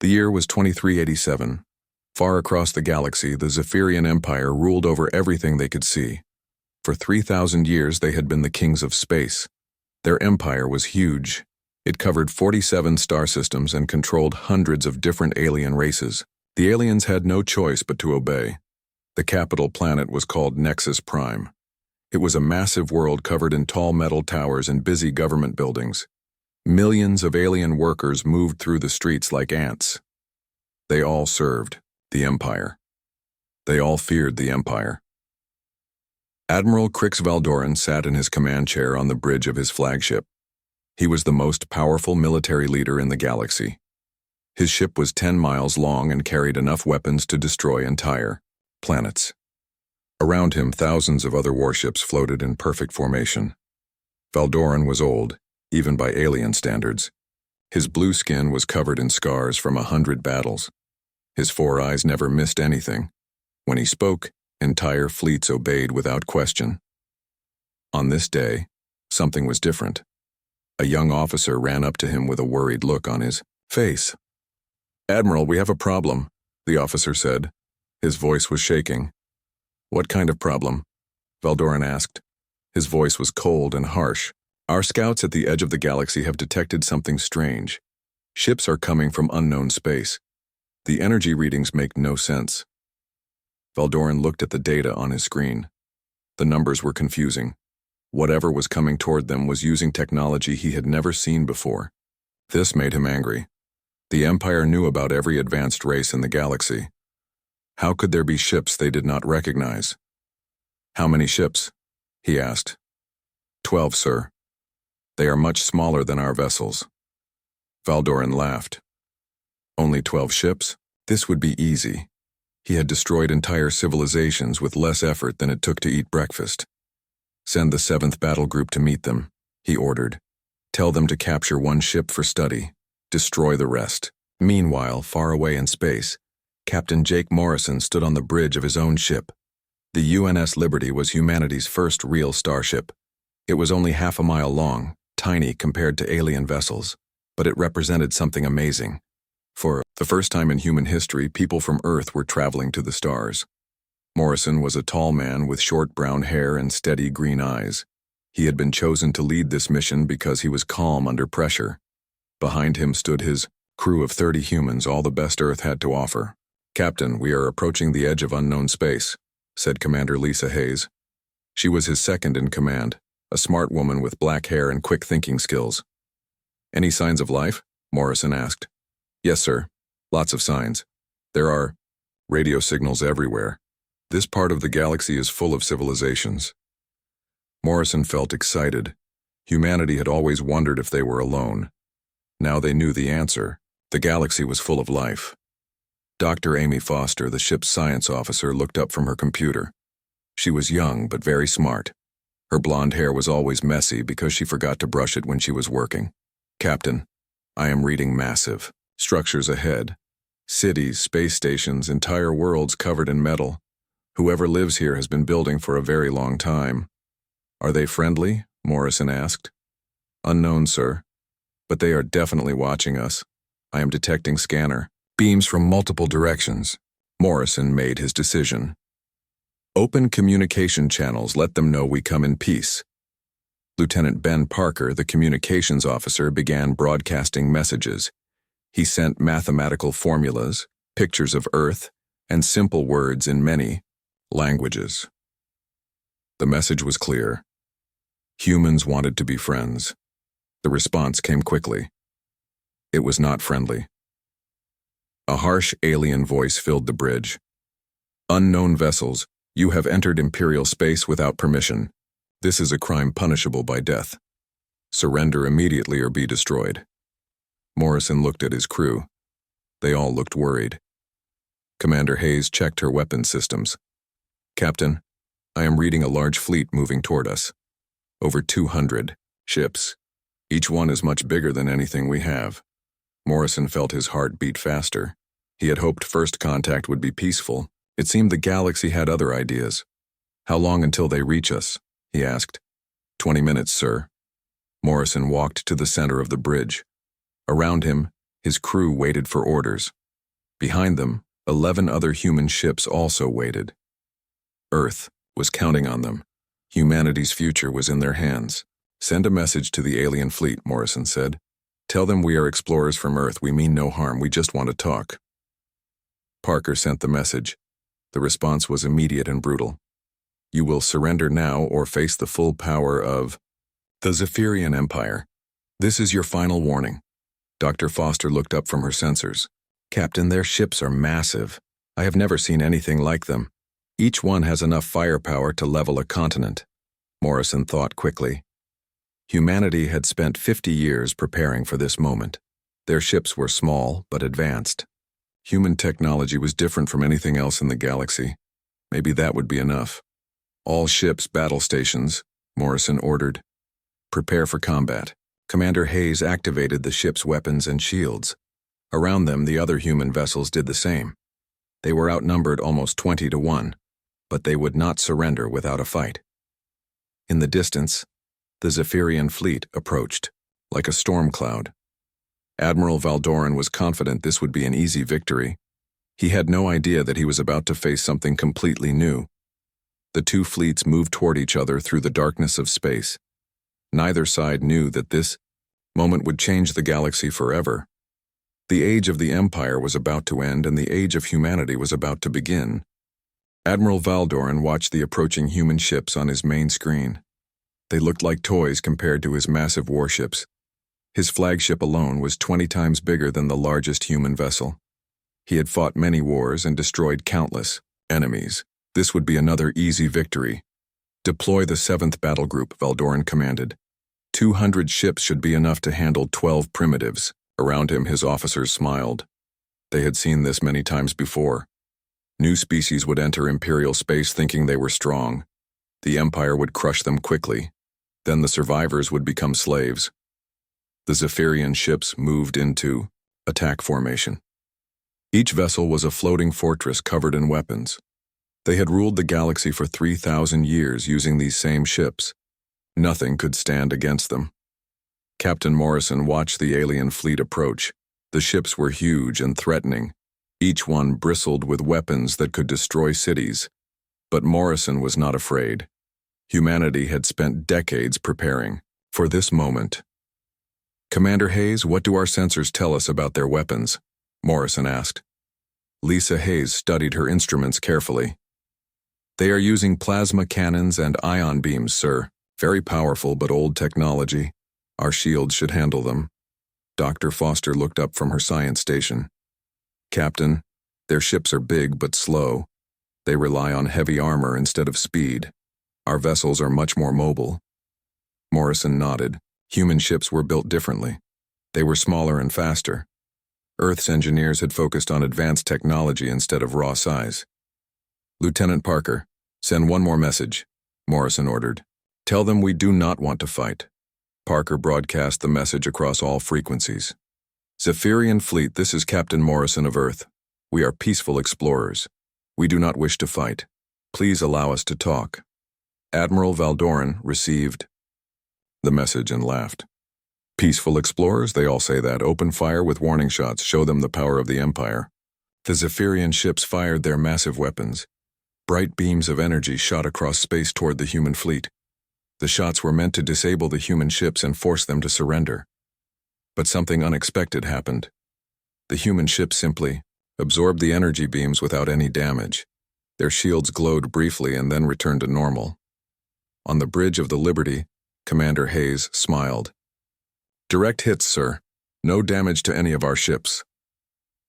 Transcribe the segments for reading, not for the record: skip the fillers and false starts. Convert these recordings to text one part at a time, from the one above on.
The year was 2387. Far across the galaxy, the Zephyrian Empire ruled over everything they could see. For 3,000 years, they had been the kings of space. Their empire was huge. It covered 47 star systems and controlled hundreds of different alien races. The aliens had no choice but to obey. The capital planet was called Nexus Prime. It was a massive world covered in tall metal towers and busy government buildings. Millions of alien workers moved through the streets like ants. They all served the Empire. They all feared the Empire. Admiral Crix Valdoran sat in his command chair on the bridge of his flagship. He was the most powerful military leader in the galaxy. His ship was 10 miles long and carried enough weapons to destroy entire planets. Around him, thousands of other warships floated in perfect formation. Valdoran was old, even by alien standards. His blue skin was covered in scars from 100 battles. His 4 eyes never missed anything. When he spoke, entire fleets obeyed without question. On this day, something was different. A young officer ran up to him with a worried look on his face. "Admiral, we have a problem," the officer said. His voice was shaking. "What kind of problem?" Valdoran asked. His voice was cold and harsh. "Our scouts at the edge of the galaxy have detected something strange. Ships are coming from unknown space. The energy readings make no sense." Valdoran looked at the data on his screen. The numbers were confusing. Whatever was coming toward them was using technology he had never seen before. This made him angry. The Empire knew about every advanced race in the galaxy. How could there be ships they did not recognize? "How many ships?" he asked. 12, sir. They are much smaller than our vessels." Valdoran laughed. "Only 12 ships? This would be easy." He had destroyed entire civilizations with less effort than it took to eat breakfast. "Send the 7th Battle Group to meet them," he ordered. "Tell them to capture 1 ship for study. Destroy the rest." Meanwhile, far away in space, Captain Jake Morrison stood on the bridge of his own ship. The UNS Liberty was humanity's first real starship. It was only half a mile long, tiny compared to alien vessels, but it represented something amazing. For the first time in human history, people from Earth were traveling to the stars. Morrison was a tall man with short brown hair and steady green eyes. He had been chosen to lead this mission because he was calm under pressure. Behind him stood his crew of 30 humans, all the best Earth had to offer. "Captain, we are approaching the edge of unknown space," said Commander Lisa Hayes. She was his second in command, a smart woman with black hair and quick thinking skills. "Any signs of life?" Morrison asked. "Yes, sir. Lots of signs. There are radio signals everywhere. This part of the galaxy is full of civilizations." Morrison felt excited. Humanity had always wondered if they were alone. Now they knew the answer. The galaxy was full of life. Dr. Amy Foster, the ship's science officer, looked up from her computer. She was young but very smart. Her blonde hair was always messy because she forgot to brush it when she was working. "Captain, I am reading massive. Structures ahead. Cities, space stations, entire worlds covered in metal. Whoever lives here has been building for a very long time." "Are they friendly?" Morrison asked. "Unknown, sir. But they are definitely watching us. I am detecting scanner beams from multiple directions." Morrison made his decision. "Open communication channels. Let them know we come in peace." Lieutenant Ben Parker, the communications officer, began broadcasting messages. He sent mathematical formulas, pictures of Earth, and simple words in many languages. The message was clear. Humans wanted to be friends. The response came quickly. It was not friendly. A harsh alien voice filled the bridge. "Unknown vessels, you have entered Imperial space without permission. This is a crime punishable by death. Surrender immediately or be destroyed." Morrison looked at his crew. They all looked worried. Commander Hayes checked her weapon systems. "Captain, I am reading a large fleet moving toward us. Over 200 ships. Each one is much bigger than anything we have." Morrison felt his heart beat faster. He had hoped first contact would be peaceful. It seemed the galaxy had other ideas. "How long until they reach us?" he asked. 20 minutes, sir." Morrison walked to the center of the bridge. Around him, His crew waited for orders. Behind them, 11 other human ships also waited. Earth was counting on them. Humanity's future was in their hands. "Send a message to the alien fleet," Morrison said. "Tell them we are explorers from Earth. We mean no harm. We just want to talk." Parker sent the message. The response was immediate and brutal. "You will surrender now or face the full power of the Zephyrian Empire. This is your final warning." Dr. Foster looked up from her sensors. "Captain, their ships are massive. I have never seen anything like them. Each one has enough firepower to level a continent." Morrison thought quickly. Humanity had spent 50 years preparing for this moment. Their ships were small but advanced. Human technology was different from anything else in the galaxy. Maybe that would be enough. "All ships, battle stations," Morrison ordered. "Prepare for combat." Commander Hayes activated the ship's weapons and shields. Around them, the other human vessels did the same. They were outnumbered almost 20 to 1, but they would not surrender without a fight. In the distance, the Zephyrian fleet approached, like a storm cloud. Admiral Valdoran was confident this would be an easy victory. He had no idea that he was about to face something completely new. The two fleets moved toward each other through the darkness of space. Neither side knew that this moment would change the galaxy forever. The age of the Empire was about to end, and the age of humanity was about to begin. Admiral Valdoran watched the approaching human ships on his main screen. They looked like toys compared to his massive warships. His flagship alone was 20 times bigger than the largest human vessel. He had fought many wars and destroyed countless enemies. This would be another easy victory. "Deploy the 7th Battle Group," Valdoran commanded. 200 ships should be enough to handle 12 primitives. Around him, his officers smiled. They had seen this many times before. New species would enter Imperial space thinking they were strong. The Empire would crush them quickly. Then the survivors would become slaves. The Zephyrian ships moved into attack formation. Each vessel was a floating fortress covered in weapons. They had ruled the galaxy for 3,000 years using these same ships. Nothing could stand against them. Captain Morrison watched the alien fleet approach. The ships were huge and threatening. Each one bristled with weapons that could destroy cities. But Morrison was not afraid. Humanity had spent decades preparing for this moment. "Commander Hayes, what do our sensors tell us about their weapons?" Morrison asked. Lisa Hayes studied her instruments carefully. "They are using plasma cannons and ion beams, sir. Very powerful but old technology. Our shields should handle them." Dr. Foster looked up from her science station. "Captain, their ships are big but slow. They rely on heavy armor instead of speed. Our vessels are much more mobile." Morrison nodded. Human ships were built differently. They were smaller and faster. Earth's engineers had focused on advanced technology instead of raw size. "Lieutenant Parker, send one more message," Morrison ordered. "Tell them we do not want to fight." Parker broadcast the message across all frequencies. "Zephyrian Fleet, this is Captain Morrison of Earth. We are peaceful explorers. We do not wish to fight. Please allow us to talk." Admiral Valdoran received the message and laughed. "Peaceful explorers, they all say that. Open fire with warning shots. Show them the power of the Empire." The Zephyrian ships fired their massive weapons. Bright beams of energy shot across space toward the human fleet. The shots were meant to disable the human ships and force them to surrender. But something unexpected happened. The human ships simply absorbed the energy beams without any damage. Their shields glowed briefly and then returned to normal. On the bridge of the Liberty, Commander Hayes smiled. "Direct hits, sir. No damage to any of our ships."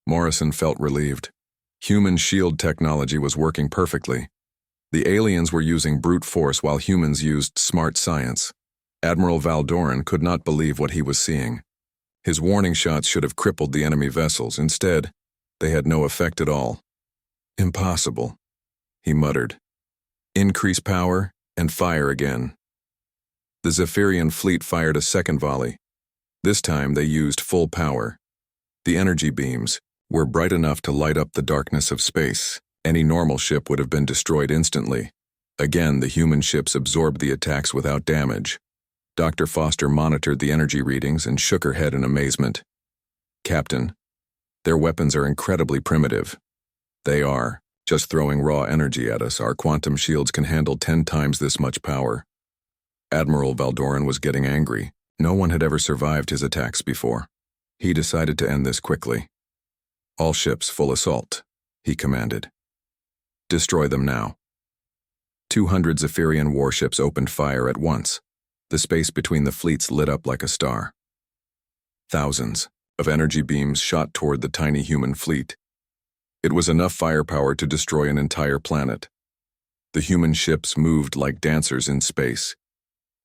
Morrison felt relieved. Human shield technology was working perfectly. The aliens were using brute force while humans used smart science. Admiral Valdoran could not believe what he was seeing. His warning shots should have crippled the enemy vessels. Instead, they had no effect at all. "Impossible," he muttered. "Increase power and fire again." The Zephyrian fleet fired a second volley. This time they used full power. The energy beams were bright enough to light up the darkness of space. Any normal ship would have been destroyed instantly. Again, the human ships absorbed the attacks without damage. Dr. Foster monitored the energy readings and shook her head in amazement. Captain, their weapons are incredibly primitive. They are. Just throwing raw energy at us, our quantum shields can handle 10 times this much power. Admiral Valdoran was getting angry. No one had ever survived his attacks before. He decided to end this quickly. All ships full assault, he commanded. Destroy them now. 200 Zephyrian warships opened fire at once. The space between the fleets lit up like a star. Thousands of energy beams shot toward the tiny human fleet. It was enough firepower to destroy an entire planet. The human ships moved like dancers in space.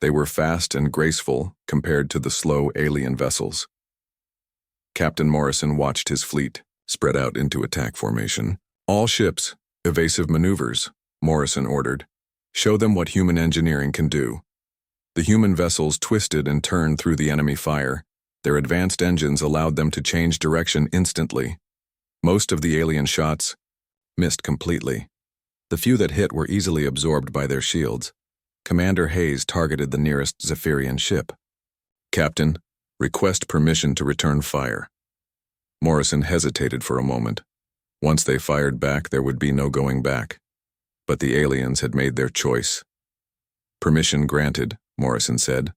They were fast and graceful compared to the slow alien vessels. Captain Morrison watched his fleet spread out into attack formation. All ships, evasive maneuvers, Morrison ordered. Show them what human engineering can do. The human vessels twisted and turned through the enemy fire. Their advanced engines allowed them to change direction instantly. Most of the alien shots missed completely. The few that hit were easily absorbed by their shields. Commander Hayes targeted the nearest Zephyrian ship. Captain, request permission to return fire. Morrison hesitated for a moment. Once they fired back, there would be no going back. But the aliens had made their choice. Permission granted, Morrison said.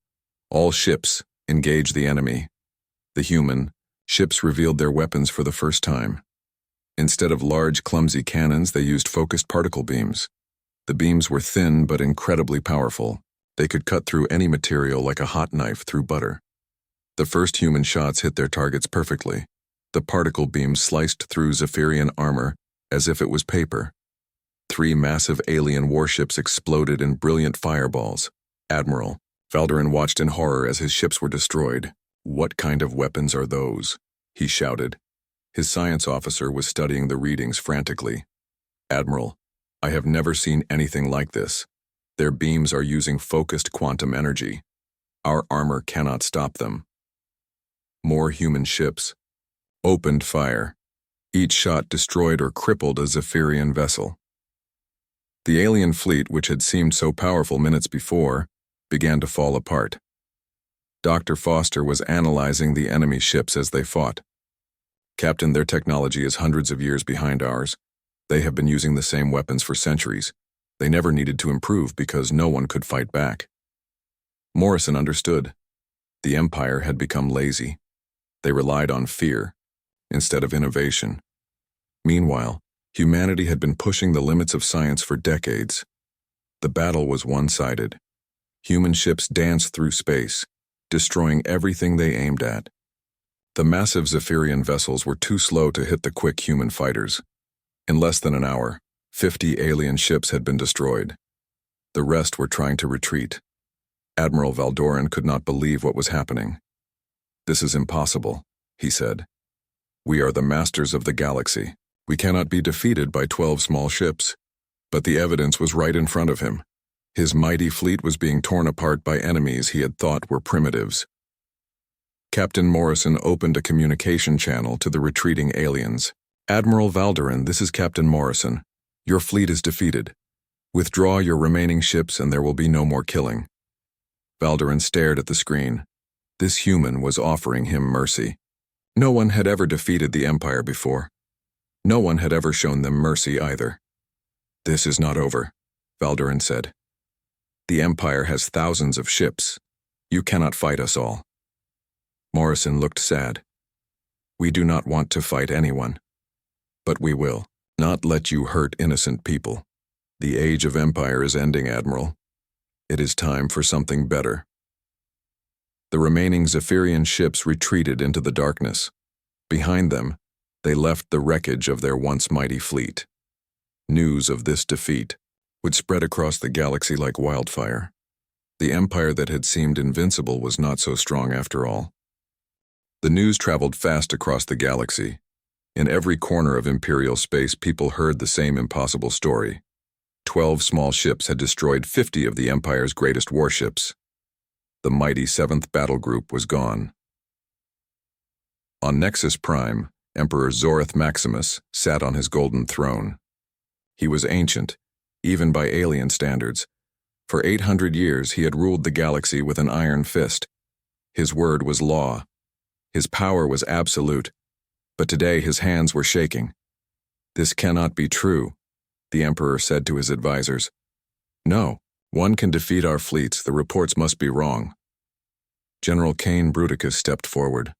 All ships, engage the enemy. The human ships revealed their weapons for the first time. Instead of large, clumsy cannons, they used focused particle beams. The beams were thin but incredibly powerful. They could cut through any material like a hot knife through butter. The first human shots hit their targets perfectly. The particle beams sliced through Zephyrian armor as if it was paper. 3 massive alien warships exploded in brilliant fireballs. Admiral Valdoran watched in horror as his ships were destroyed. "What kind of weapons are those?" he shouted. His science officer was studying the readings frantically. "Admiral, I have never seen anything like this. Their beams are using focused quantum energy. Our armor cannot stop them." More human ships opened fire. Each shot destroyed or crippled a Zephyrian vessel. The alien fleet, which had seemed so powerful minutes before, began to fall apart. Dr. Foster was analyzing the enemy ships as they fought. "Captain, their technology is hundreds of years behind ours. They have been using the same weapons for centuries. They never needed to improve because no one could fight back." Morrison understood. The Empire had become lazy. They relied on fear instead of innovation. Meanwhile, humanity had been pushing the limits of science for decades. The battle was one-sided. Human ships danced through space, destroying everything they aimed at. The massive Zephyrian vessels were too slow to hit the quick human fighters. In less than an hour, 50 alien ships had been destroyed. The rest were trying to retreat. Admiral Valdoran could not believe what was happening. "This is impossible," he said. "We are the masters of the galaxy. We cannot be defeated by 12 small ships." But the evidence was right in front of him. His mighty fleet was being torn apart by enemies he had thought were primitives. Captain Morrison opened a communication channel to the retreating aliens. "Admiral Valdoran, this is Captain Morrison. Your fleet is defeated. Withdraw your remaining ships and there will be no more killing." Valdoran stared at the screen. This human was offering him mercy. No one had ever defeated the Empire before. No one had ever shown them mercy either. "This is not over," Valdoran said. "The Empire has thousands of ships. You cannot fight us all." Morrison looked sad. "We do not want to fight anyone. But we will not let you hurt innocent people. The age of Empire is ending, Admiral. It is time for something better." The remaining Zephyrian ships retreated into the darkness. Behind them, they left the wreckage of their once mighty fleet. News of this defeat would spread across the galaxy like wildfire. The empire that had seemed invincible was not so strong after all. The news traveled fast across the galaxy. In every corner of Imperial space, people heard the same impossible story. 12 small ships had destroyed 50 of the Empire's greatest warships. The mighty 7th Battle Group was gone. On Nexus Prime, Emperor Zorith Maximus sat on his golden throne. He was ancient, even by alien standards. For 800 years he had ruled the galaxy with an iron fist. His word was law. His power was absolute, but today his hands were shaking. "This cannot be true," the Emperor said to his advisors. "No, one can defeat our fleets, the reports must be wrong." General Cain Bruticus stepped forward.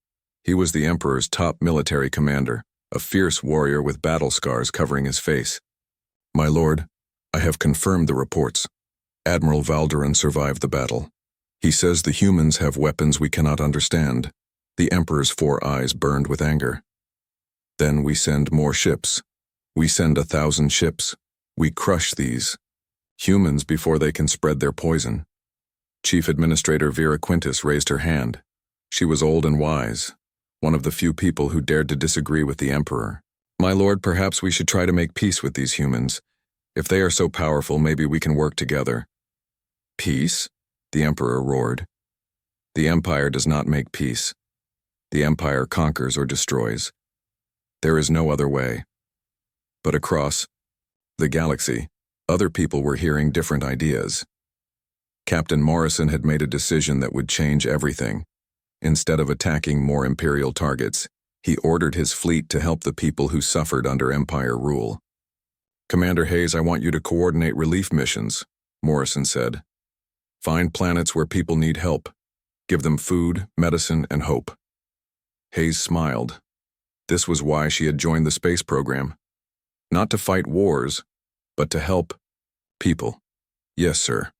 He was the Emperor's top military commander, a fierce warrior with battle scars covering his face. "My lord, I have confirmed the reports. Admiral Valderan survived the battle. He says the humans have weapons we cannot understand." The Emperor's 4 eyes burned with anger. "Then we send more ships. We send 1,000 ships. We crush these humans before they can spread their poison." Chief Administrator Vera Quintus raised her hand. She was old and wise, one of the few people who dared to disagree with the Emperor. "My lord, perhaps we should try to make peace with these humans. If they are so powerful, maybe we can work together." "Peace?" the Emperor roared. "The Empire does not make peace. The Empire conquers or destroys. There is no other way." But across the galaxy, other people were hearing different ideas. Captain Morrison had made a decision that would change everything. Instead of attacking more Imperial targets, he ordered his fleet to help the people who suffered under Empire rule. "Commander Hayes, I want you to coordinate relief missions," Morrison said. "Find planets where people need help. Give them food, medicine, and hope." Hayes smiled. This was why she had joined the space program. Not to fight wars, but to help people. "Yes, sir.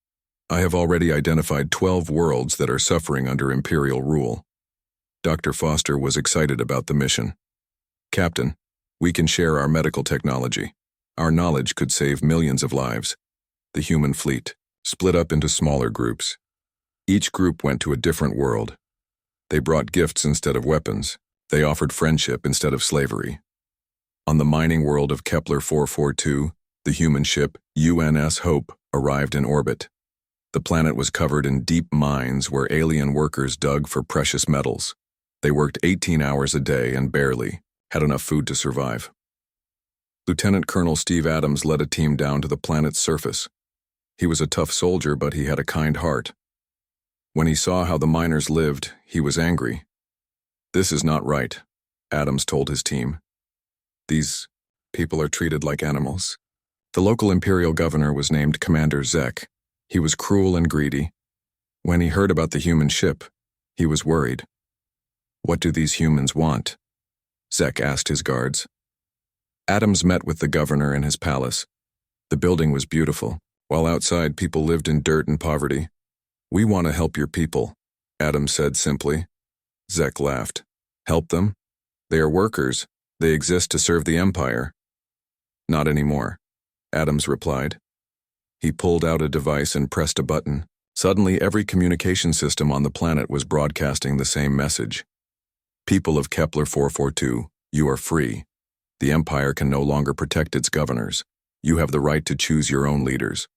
I have already identified 12 worlds that are suffering under Imperial rule." Dr. Foster was excited about the mission. "Captain, we can share our medical technology. Our knowledge could save millions of lives." The human fleet split up into smaller groups. Each group went to a different world. They brought gifts instead of weapons. They offered friendship instead of slavery. On the mining world of Kepler 442, the human ship UNS Hope arrived in orbit. The planet was covered in deep mines where alien workers dug for precious metals. They worked 18 hours a day and barely had enough food to survive. Lieutenant Colonel Steve Adams led a team down to the planet's surface. He was a tough soldier, but he had a kind heart. When he saw how the miners lived, he was angry. "This is not right," Adams told his team. "These people are treated like animals." The local Imperial governor was named Commander Zek. He was cruel and greedy. When he heard about the human ship, he was worried. "What do these humans want?" Zek asked his guards. Adams met with the governor in his palace. The building was beautiful, while outside people lived in dirt and poverty. "We want to help your people," Adams said simply. Zek laughed. "Help them? They are workers. They exist to serve the Empire." "Not anymore," Adams replied. He pulled out a device and pressed a button. Suddenly, every communication system on the planet was broadcasting the same message. "People of Kepler 442, you are free. The Empire can no longer protect its governors. You have the right to choose your own leaders."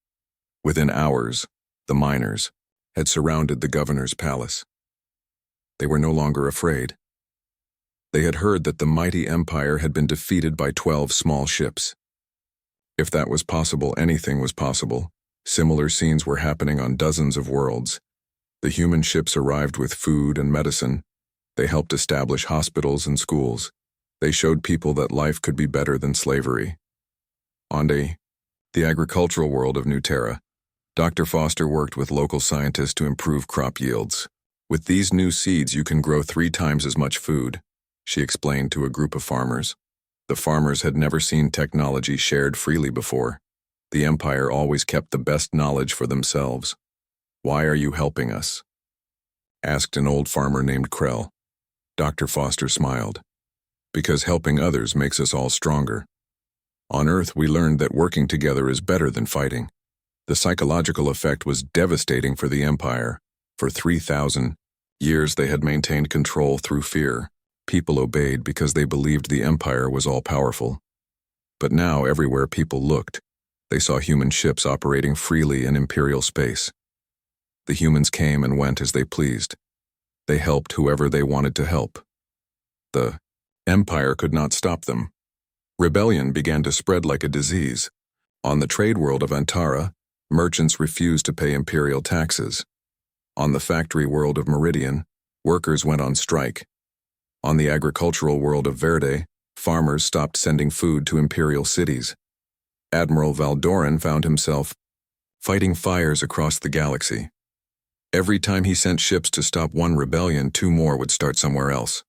Within hours, the miners had surrounded the governor's palace. They were no longer afraid. They had heard that the mighty Empire had been defeated by 12 small ships. If that was possible, anything was possible. Similar scenes were happening on dozens of worlds. The human ships arrived with food and medicine. They helped establish hospitals and schools. They showed people that life could be better than slavery. On the agricultural world of New Terra, Dr. Foster worked with local scientists to improve crop yields. "With these new seeds, you can grow 3 times as much food," she explained to a group of farmers. The farmers had never seen technology shared freely before. The Empire always kept the best knowledge for themselves. "Why are you helping us?" asked an old farmer named Krell. Dr. Foster smiled. "Because helping others makes us all stronger. On Earth, we learned that working together is better than fighting." The psychological effect was devastating for the Empire. For 3,000 years, they had maintained control through fear. People obeyed because they believed the Empire was all-powerful. But now, everywhere people looked, they saw human ships operating freely in Imperial space. The humans came and went as they pleased. They helped whoever they wanted to help. The Empire could not stop them. Rebellion began to spread like a disease. On the trade world of Antara, merchants refused to pay Imperial taxes. On the factory world of Meridian, workers went on strike. On the agricultural world of Verde, farmers stopped sending food to imperial cities. Admiral Valdoran found himself fighting fires across the galaxy. Every time he sent ships to stop one rebellion, two more would start somewhere else.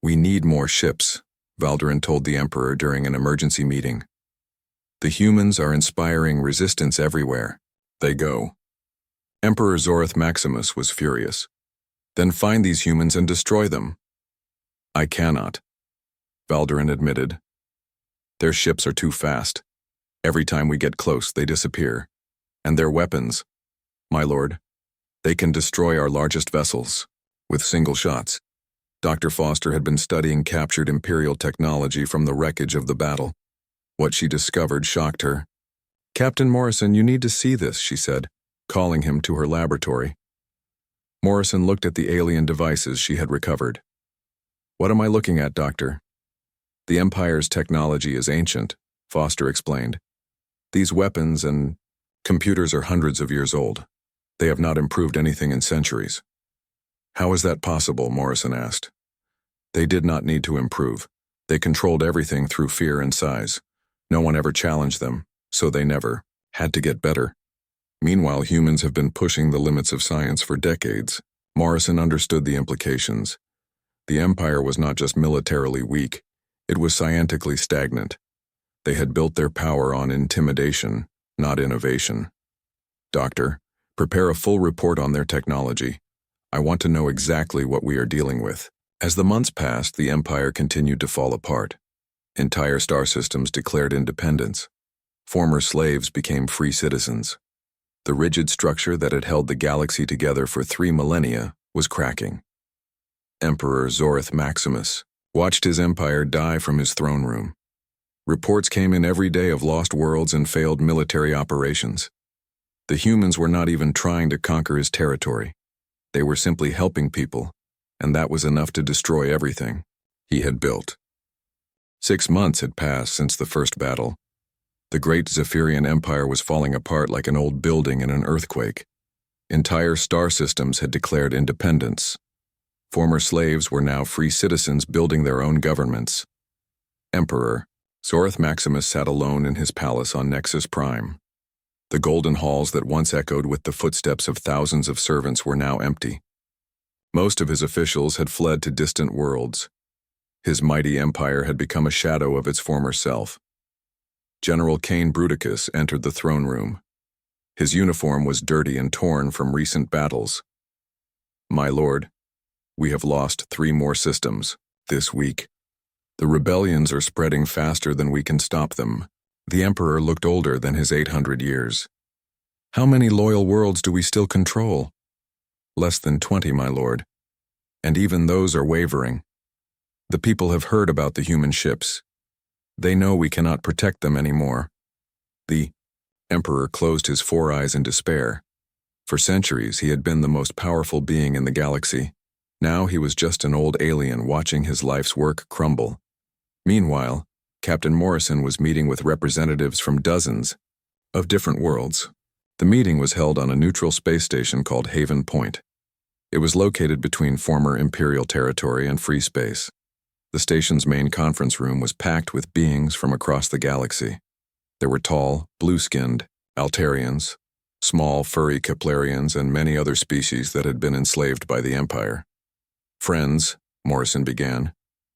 "We need more ships," Valdoran told the Emperor during an emergency meeting. "The humans are inspiring resistance everywhere. They go." Emperor Zorith Maximus was furious. "Then find these humans and destroy them." "I cannot," Valdoran admitted. "Their ships are too fast. Every time we get close, they disappear. And their weapons, my lord, they can destroy our largest vessels with single shots." Dr. Foster had been studying captured Imperial technology from the wreckage of the battle. What she discovered shocked her. "Captain Morrison, you need to see this," she said, calling him to her laboratory. Morrison looked at the alien devices she had recovered. "What am I looking at, Doctor?" "The Empire's technology is ancient," Foster explained. "These weapons and computers are hundreds of years old. They have not improved anything in centuries." "How is that possible?" Morrison asked. "They did not need to improve. They controlled everything through fear and size. No one ever challenged them, so they never had to get better. Meanwhile, humans have been pushing the limits of science for decades." Morrison understood the implications. The Empire was not just militarily weak, it was scientifically stagnant. They had built their power on intimidation, not innovation. "Doctor, prepare a full report on their technology. I want to know exactly what we are dealing with." As the months passed, the Empire continued to fall apart. Entire star systems declared independence. Former slaves became free citizens. The rigid structure that had held the galaxy together for 3 millennia was cracking. Emperor Zorith Maximus watched his empire die from his throne room. Reports came in every day of lost worlds and failed military operations. The humans were not even trying to conquer his territory. They were simply helping people, and that was enough to destroy everything he had built. 6 months had passed since the first battle. The great Zephyrian Empire was falling apart like an old building in an earthquake. Entire star systems had declared independence. Former slaves were now free citizens building their own governments. Emperor Zorith Maximus sat alone in his palace on Nexus Prime. The golden halls that once echoed with the footsteps of thousands of servants were now empty. Most of his officials had fled to distant worlds. His mighty empire had become a shadow of its former self. General Cain Bruticus entered the throne room. His uniform was dirty and torn from recent battles. "My lord, we have lost 3 more systems this week. The rebellions are spreading faster than we can stop them." The Emperor looked older than his 800 years. "How many loyal worlds do we still control?" "Less than 20, my lord. And even those are wavering. The people have heard about the human ships. They know we cannot protect them anymore." The Emperor closed his 4 eyes in despair. For centuries, he had been the most powerful being in the galaxy. Now he was just an old alien watching his life's work crumble. Meanwhile, Captain Morrison was meeting with representatives from dozens of different worlds. The meeting was held on a neutral space station called Haven Point. It was located between former Imperial territory and free space. The station's main conference room was packed with beings from across the galaxy. There were tall, blue-skinned Altarians, small, furry Keplerians, and many other species that had been enslaved by the Empire. "Friends," Morrison began,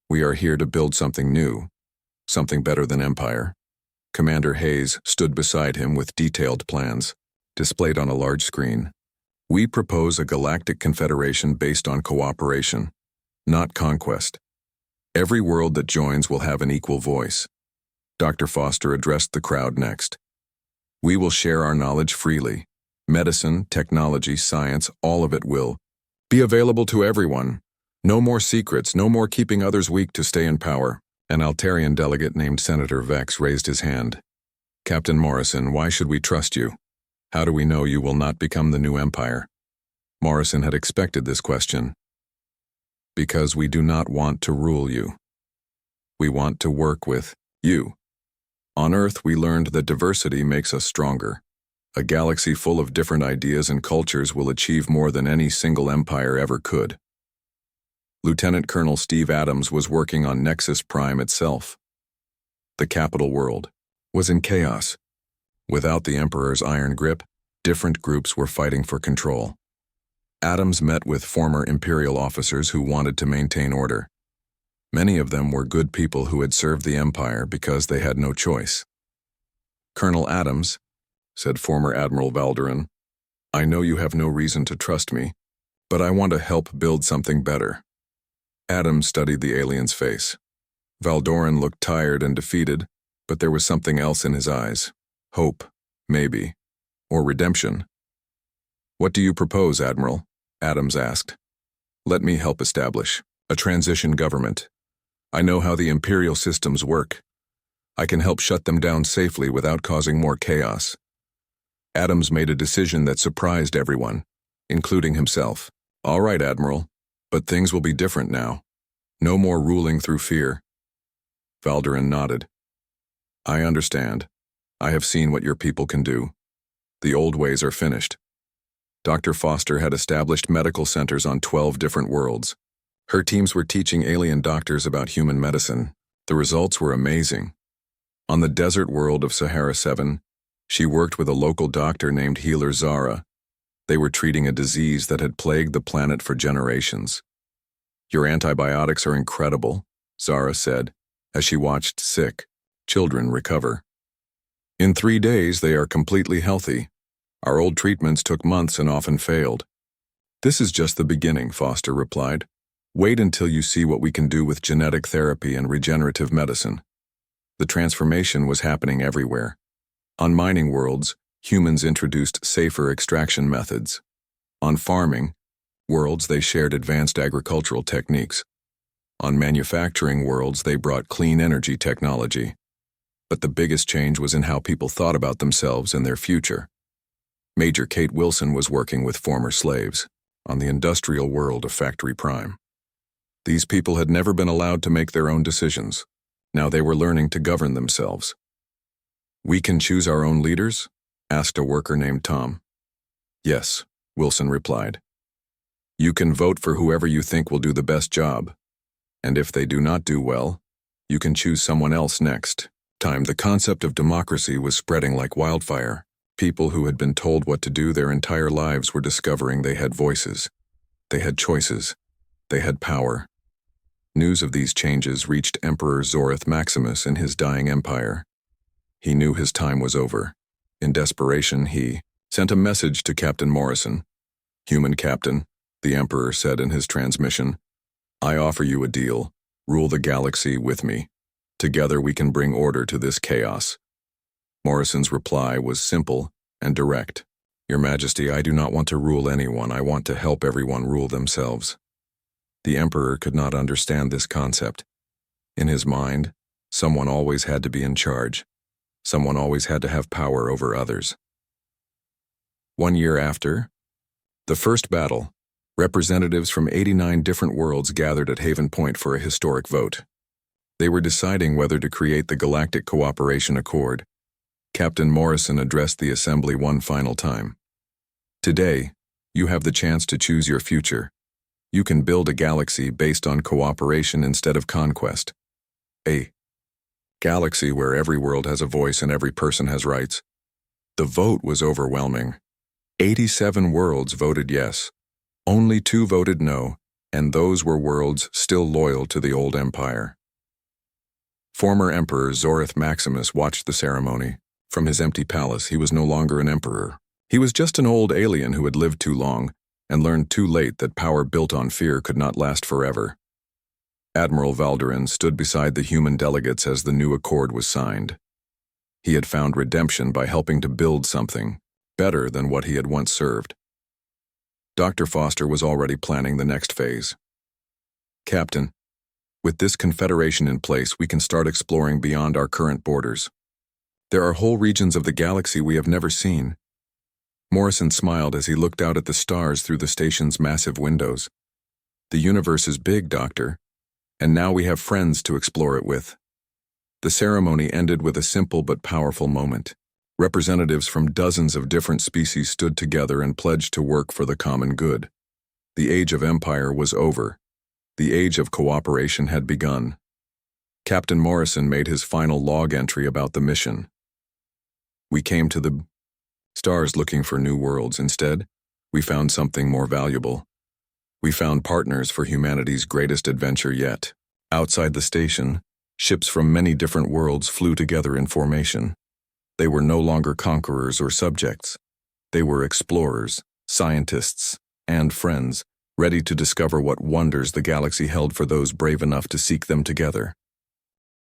"we are here to build something new, something better than Empire." Commander Hayes stood beside him with detailed plans, displayed on a large screen. "We propose a galactic confederation based on cooperation, not conquest. Every world that joins will have an equal voice." Dr. Foster addressed the crowd next. "We will share our knowledge freely. Medicine, technology, science, all of it will be available to everyone. No more secrets, no more keeping others weak to stay in power." An Altarian delegate named Senator Vex raised his hand. "Captain Morrison, why should we trust you? How do we know you will not become the new Empire?" Morrison had expected this question. "Because we do not want to rule you. We want to work with you. On Earth, we learned that diversity makes us stronger. A galaxy full of different ideas and cultures will achieve more than any single empire ever could. Lieutenant Colonel Steve Adams was working on Nexus Prime itself. The capital world was in chaos. Without the Emperor's iron grip, different groups were fighting for control. Adams met with former Imperial officers who wanted to maintain order. Many of them were good people who had served the Empire because they had no choice. "Colonel Adams," said former Admiral Valderan, "I know you have no reason to trust me, but I want to help build something better." Adams studied the alien's face. Valdoran looked tired and defeated, but there was something else in his eyes. Hope, maybe, or redemption. "What do you propose, Admiral?" Adams asked. "Let me help establish a transition government. I know how the Imperial systems work. I can help shut them down safely without causing more chaos." Adams made a decision that surprised everyone, including himself. "All right, Admiral, but things will be different now. No more ruling through fear." Valderan nodded. "I understand. I have seen what your people can do. The old ways are finished." Dr. Foster had established medical centers on 12 different worlds. Her teams were teaching alien doctors about human medicine. The results were amazing. On the desert world of Sahara 7, she worked with a local doctor named Healer Zara. They were treating a disease that had plagued the planet for generations. "Your antibiotics are incredible," Zara said, as she watched sick children recover. "In 3 days, they are completely healthy. Our old treatments took months and often failed." "This is just the beginning," Foster replied. "Wait until you see what we can do with genetic therapy and regenerative medicine." The transformation was happening everywhere. On mining worlds, humans introduced safer extraction methods. On farming worlds, they shared advanced agricultural techniques. On manufacturing worlds, they brought clean energy technology. But the biggest change was in how people thought about themselves and their future. Major Kate Wilson was working with former slaves on the industrial world of Factory Prime. These people had never been allowed to make their own decisions. Now they were learning to govern themselves. "We can choose our own leaders?" asked a worker named Tom. "Yes," Wilson replied. "You can vote for whoever you think will do the best job. And if they do not do well, you can choose someone else next." The concept of democracy was spreading like wildfire. People who had been told what to do their entire lives were discovering they had voices. They had choices. They had power. News of these changes reached Emperor Zorith Maximus in his dying empire. He knew his time was over. In desperation, he sent a message to Captain Morrison. "Human Captain," the Emperor said in his transmission, "I offer you a deal. Rule the galaxy with me. Together we can bring order to this chaos." Morrison's reply was simple and direct. "Your Majesty, I do not want to rule anyone. I want to help everyone rule themselves." The Emperor could not understand this concept. In his mind, someone always had to be in charge. Someone always had to have power over others. 1 year after the first battle, representatives from 89 different worlds gathered at Haven Point for a historic vote. They were deciding whether to create the Galactic Cooperation Accord. Captain Morrison addressed the assembly one final time. "Today, you have the chance to choose your future. You can build a galaxy based on cooperation instead of conquest. A galaxy where every world has a voice and every person has rights." The vote was overwhelming. 87 worlds voted yes. Only 2 voted no, and those were worlds still loyal to the old empire. Former Emperor Zorith Maximus watched the ceremony. From his empty palace, he was no longer an emperor. He was just an old alien who had lived too long and learned too late that power built on fear could not last forever. Admiral Valderan stood beside the human delegates as the new accord was signed. He had found redemption by helping to build something better than what he had once served. Dr. Foster was already planning the next phase. "Captain, with this confederation in place, we can start exploring beyond our current borders. There are whole regions of the galaxy we have never seen." Morrison smiled as he looked out at the stars through the station's massive windows. "The universe is big, Doctor, and now we have friends to explore it with." The ceremony ended with a simple but powerful moment. Representatives from dozens of different species stood together and pledged to work for the common good. The age of empire was over. The age of cooperation had begun. Captain Morrison made his final log entry about the mission. We came to the stars looking for new worlds. Instead, we found something more valuable. We found partners for humanity's greatest adventure yet. Outside the station, ships from many different worlds flew together in formation. They were no longer conquerors or subjects. They were explorers, scientists, and friends, ready to discover what wonders the galaxy held for those brave enough to seek them together.